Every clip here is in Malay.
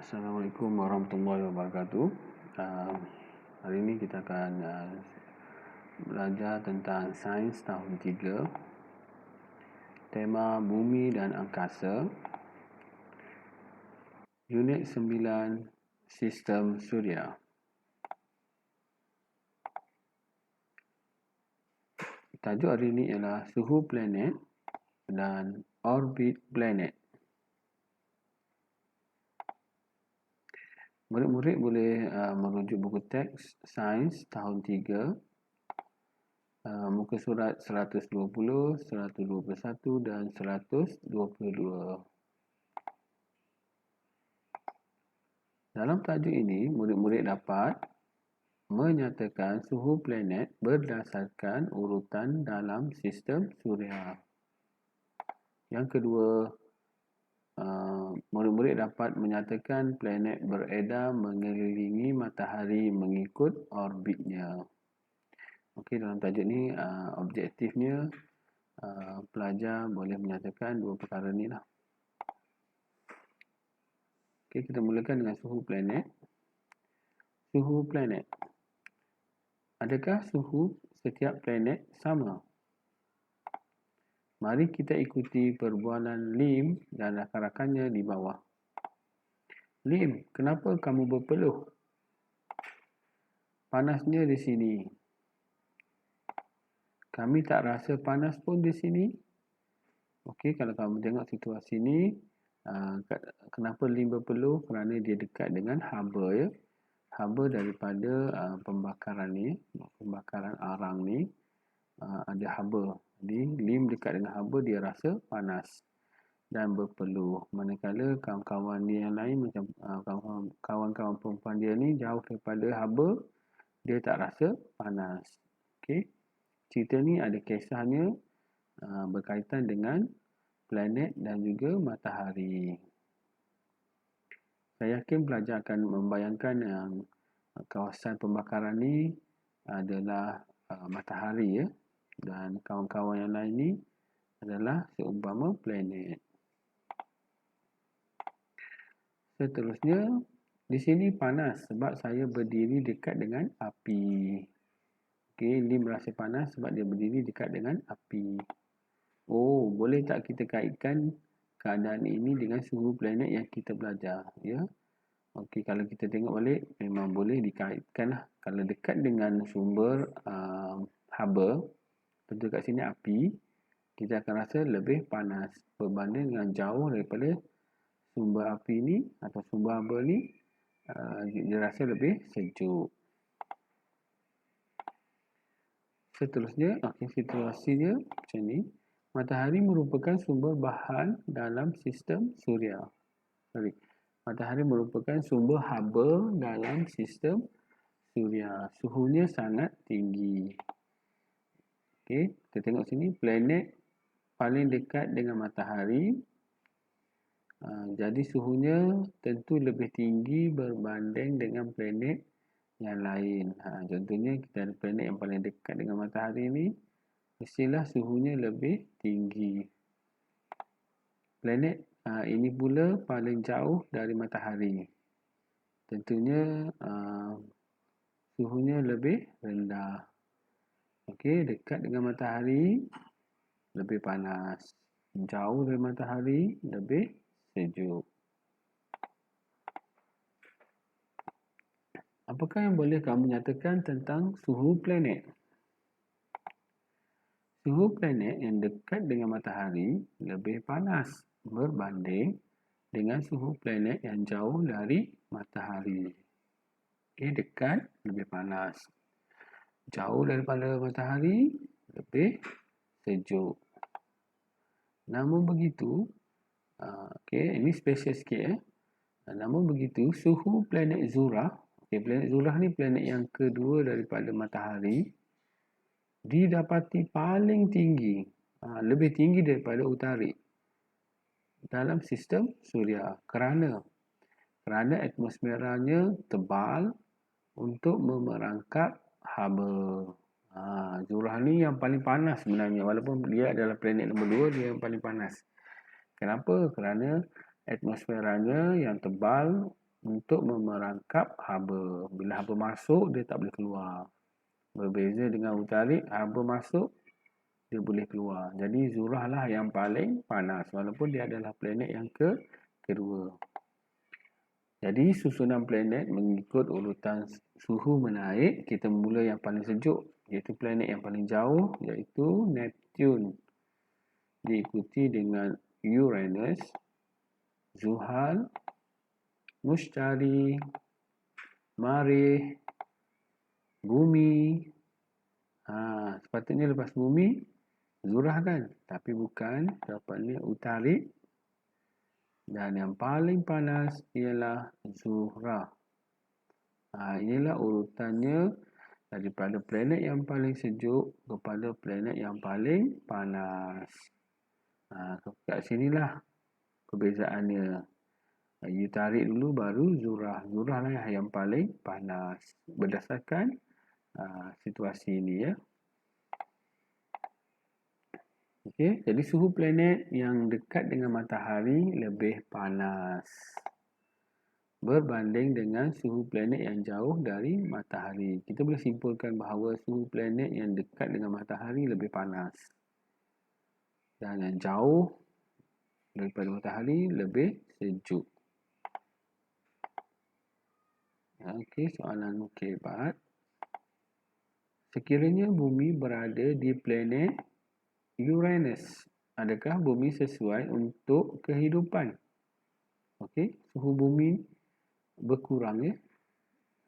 Assalamualaikum warahmatullahi wabarakatuh. Hari ini kita akan belajar tentang sains tahun 3, tema Bumi dan Angkasa, unit 9, Sistem Suria. Tajuk hari ini ialah suhu planet dan orbit planet. Murid-murid boleh merujuk buku teks sains tahun 3, muka surat 120, 121 dan 122. Dalam tajuk ini, murid-murid dapat menyatakan suhu planet berdasarkan urutan dalam sistem suria. Yang kedua, murid-murid dapat menyatakan planet beredar mengelilingi matahari mengikut orbitnya. Okey, dalam tajuk ni objektifnya pelajar boleh menyatakan dua perkara ni lah. Okey, kita mulakan dengan suhu planet. Suhu planet. Adakah suhu setiap planet sama? Mari kita ikuti perbualan Lim dan rakan-rakannya di bawah. Lim, kenapa kamu berpeluh? Panasnya di sini. Kami tak rasa panas pun di sini. Okey, kalau kamu tengok situasi ni, kenapa Lim berpeluh? Kerana dia dekat dengan haba, ya. Haba daripada pembakaran ni, pembakaran arang ni, ada haba. Jadi Lim dekat dengan haba, dia rasa panas dan berpeluh. Manakala kawan-kawan dia yang lain, macam kawan-kawan perempuan dia ni jauh daripada haba, dia tak rasa panas. Okey, cerita ni ada kisahnya berkaitan dengan planet dan juga matahari. Saya yakin pelajar akan membayangkan yang kawasan pembakaran ni adalah matahari, ya, dan kawan-kawan yang lain ni adalah seumpama planet. Seterusnya, di sini panas sebab saya berdiri dekat dengan api. Okey, Lim rasa panas sebab dia berdiri dekat dengan api. Oh, boleh tak kita kaitkan keadaan ini dengan suhu planet yang kita belajar, ya? Okey, kalau kita tengok balik, memang boleh dikaitkan lah. Kalau dekat dengan sumber haba, tentu kat sini api, kita akan rasa lebih panas berbanding dengan jauh daripada sumber api ni atau sumber haba ni, dia rasa lebih sejuk. Seterusnya, situasinya macam ni. Matahari merupakan sumber bahan dalam sistem suria. Matahari merupakan sumber haba dalam sistem suria. Suhunya sangat tinggi. Okey, kita tengok sini, planet paling dekat dengan matahari. Jadi suhunya tentu lebih tinggi berbanding dengan planet yang lain. Contohnya kita ada planet yang paling dekat dengan matahari ni, mestilah suhunya lebih tinggi. Planet ini pula paling jauh dari matahari. Tentunya suhunya lebih rendah. Okey, dekat dengan matahari lebih panas. Jauh dari matahari lebih sejuk. Apakah yang boleh kamu nyatakan tentang suhu planet? Suhu planet yang dekat dengan matahari lebih panas berbanding dengan suhu planet yang jauh dari matahari. Okey, dekat lebih panas. Jauh daripada matahari lebih sejuk. Namun begitu, ini special sikit. Namun begitu, suhu planet Zurah, planet Zurah ni planet yang kedua daripada matahari, didapati paling tinggi, lebih tinggi daripada Utarik dalam sistem suria kerana atmosferanya tebal untuk memerangkap haba. Zurah ni yang paling panas sebenarnya, walaupun dia adalah planet nombor 2, dia yang paling panas. Kenapa? Kerana atmosferanya yang tebal untuk memerangkap haba. Bila haba masuk, dia tak boleh keluar. Berbeza dengan Utarik, haba masuk, dia boleh keluar. Jadi Zuhrah lah yang paling panas, walaupun dia adalah planet yang kedua. Jadi susunan planet mengikut urutan suhu menaik. Kita mula yang paling sejuk, iaitu planet yang paling jauh, iaitu Neptune. Diikuti dengan Uranus, Zuhal, Mushtari, Marikh, Bumi. Sepatutnya lepas Bumi, Zuhrah kan? Tapi bukan. Dapatnya Utarik. Dan yang paling panas ialah Zuhrah. Inilah urutannya daripada planet yang paling sejuk kepada planet yang paling panas. Kat sinilah perbezaannya. You tarik dulu baru Zuhrah. Zuhrah lah yang paling panas berdasarkan situasi ini ya. Okey, jadi suhu planet yang dekat dengan matahari lebih panas berbanding dengan suhu planet yang jauh dari matahari. Kita boleh simpulkan bahawa suhu planet yang dekat dengan matahari lebih panas dan yang jauh daripada matahari lebih sejuk. Okey, soalan keempat. Sekiranya bumi berada di planet Uranus, adakah bumi sesuai untuk kehidupan? Okey, suhu bumi berkurang ya,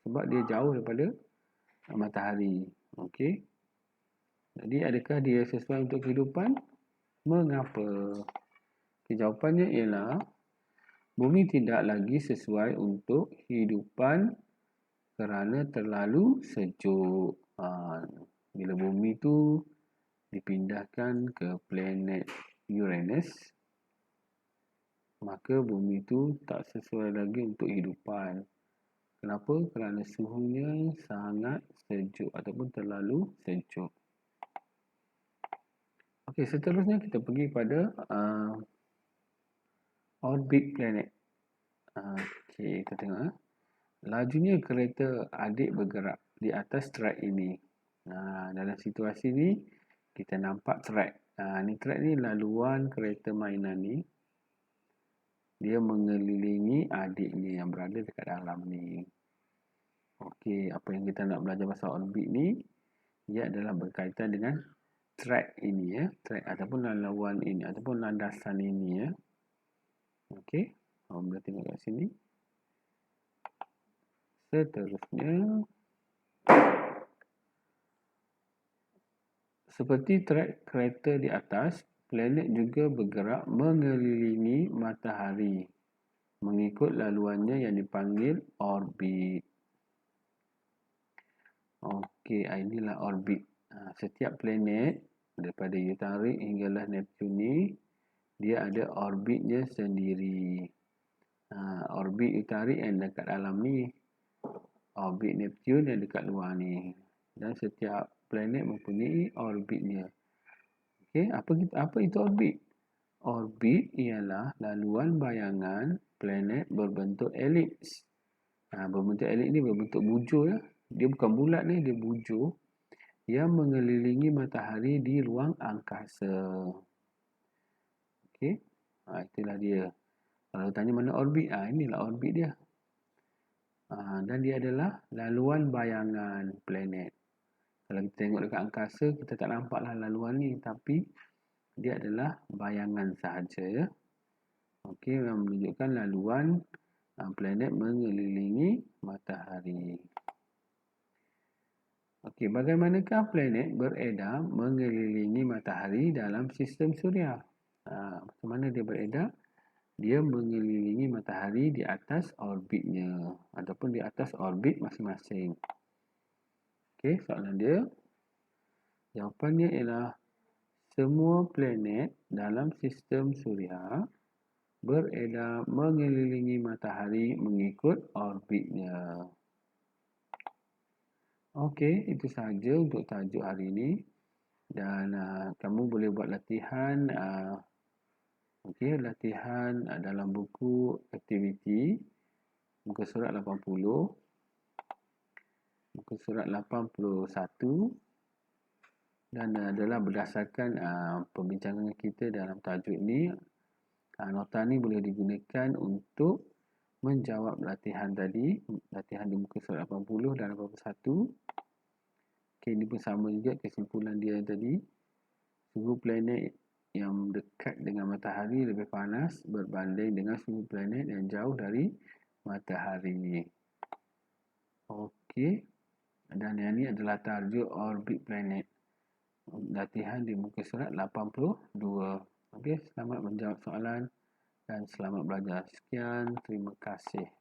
sebab dia jauh daripada matahari. Okey. Jadi adakah dia sesuai untuk kehidupan? Mengapa? Jawapannya ialah bumi tidak lagi sesuai untuk kehidupan kerana terlalu sejuk. Bila bumi tu dipindahkan ke planet Uranus, maka bumi tu tak sesuai lagi untuk kehidupan. Kenapa? Kerana suhunya sangat sejuk ataupun terlalu sejuk. Okey, seterusnya kita pergi pada orbit planet. Okey, kita tengok. Lajunya kereta adik bergerak di atas track ini. Dalam situasi ni kita nampak track. Ni track ni laluan kereta mainan ni. Dia mengelilingi adiknya yang berada dekat dalam ni. Okey, apa yang kita nak belajar pasal orbit ni, ia adalah berkaitan dengan track ini ya, track ataupun laluan ini ataupun landasan ini ya. Okey, boleh tengok kat sini. Seterusnya, seperti trek kereta di atas, planet juga bergerak mengelilingi matahari mengikut laluannya yang dipanggil orbit. Okey, inilah orbit. Setiap planet daripada Utarik hinggalah Neptune ni, dia ada orbitnya sendiri. Orbit Utarik yang dekat dalam ni, orbit Neptune yang dekat luar ni. Dan setiap planet mempunyai orbitnya. Okey, apa itu orbit? Orbit ialah laluan bayangan planet berbentuk elips. Berbentuk elips ni berbentuk bujur ya. Dia bukan bulat ni, dia bujur yang mengelilingi matahari di ruang angkasa. Okey. Itulah dia. Kalau tanya mana orbit, inilah orbit dia. Dan dia adalah laluan bayangan planet. Kalau kita tengok dekat angkasa, kita tak nampaklah laluan ni, tapi dia adalah bayangan sahaja ya. Okey, yang menunjukkan laluan planet mengelilingi matahari. Okey, bagaimanakah planet beredar mengelilingi matahari dalam sistem suria? Macam mana dia beredar? Dia mengelilingi matahari di atas orbitnya ataupun di atas orbit masing-masing. Okey, soalan dia. Jawapannya ialah semua planet dalam sistem suria beredar mengelilingi matahari mengikut orbitnya. Okey, itu sahaja untuk tajuk hari ini. Dan kamu boleh buat latihan latihan dalam buku aktiviti muka surat 80, muka surat 81 dan adalah berdasarkan perbincangan kita dalam tajuk ni. Nota ni boleh digunakan untuk menjawab latihan tadi, latihan di muka surat 80 dan 81. Okey, ini pun sama juga kesimpulan dia tadi. Suhu planet yang dekat dengan matahari lebih panas berbanding dengan suhu planet yang jauh dari matahari. Okey. Dan yang ni adalah tajuk orbit planet. Latihan di muka surat 82. Okey, selamat menjawab soalan dan selamat belajar. Sekian, terima kasih.